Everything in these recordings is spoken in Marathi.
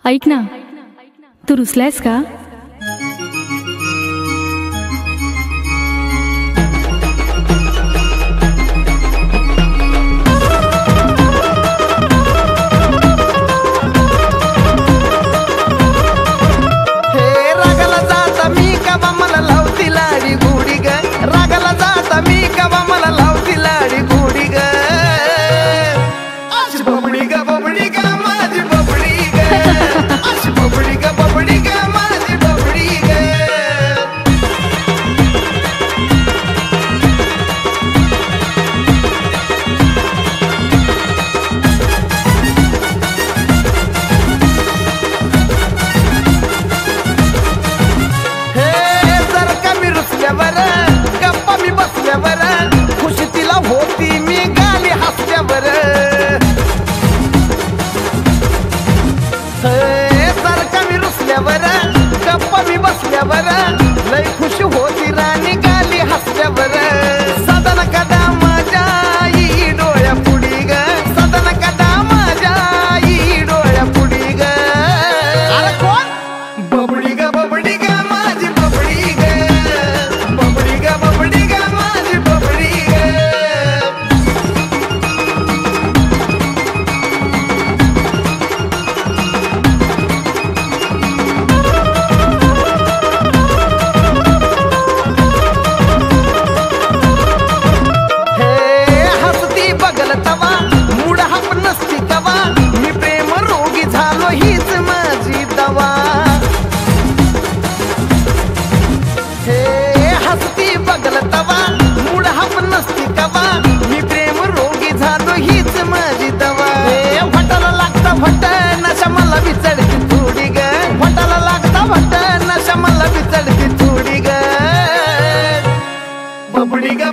ऐक ना, तू रुसलायस का? खुशी तिला होती मी गाली हसल्यावर जर का मी रुसल्यावर गप्पा मी बसल्यावर लय खुशी होती राणी गाली हसल्यावर सदन कदा माझ्या आई डोळ्या पुढी ग सदन कदा माझ्या आई डोळ्या पुढी ग अरे कोण बबडी ग माझी बबडी ग बबडी ग माझी बबडी ग तवा मूड हाप नसती कवा मी प्रेम रोगी झालो हीच माझी दवा हे हसती बगल तवा मूड हाप नसती कवा मी प्रेम रोगी झालो हीच माझी दवा भटाला लागता भट नशा मला बिचडती थोडी ग भटाला लागता भट नशा मला बिचडती थोडी ग बबडी ग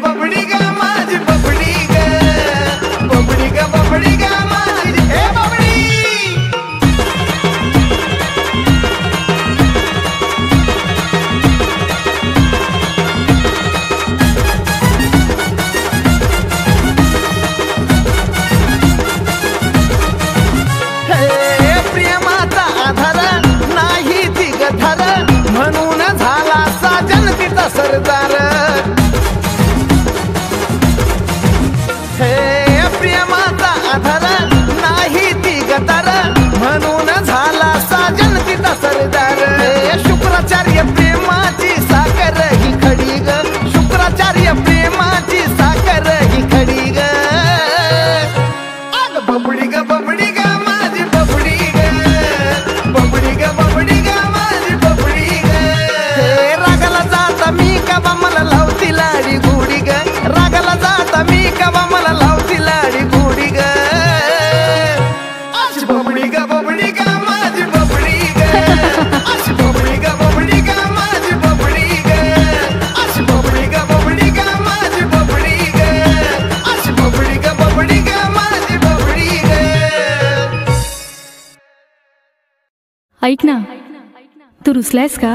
माझी बबडी ग बबडी ग माझी हे बबडी हे प्रेमाचा आधार नाही ती गधार म्हणून झाला साजन तिचा सरदार हे प्रेमाचा आधार नाही ती गदार म्हणून झाला साजन तिचा सरदार शुक्राचार्य प्रेमाची साखर ही खडी ग शुक्राचार्य प्रेमाची साखर ही खडी ग अग बबडी ग माझी बबडी ग बबडी ग माझी बबडी ग रागाला जाता मी कवा मला लावती लाडी गुडी ग रागाला जाता मी कवा मला लावती लाडी गुडी ग अशी बबडी ग माझी बबडी ग अशी बबडी ग माझी बबडी ग अशी बबडी ग माझी बबडी ग अशी बबडी ग माझी बबडी ग ऐक ना, तू रुसलायस का?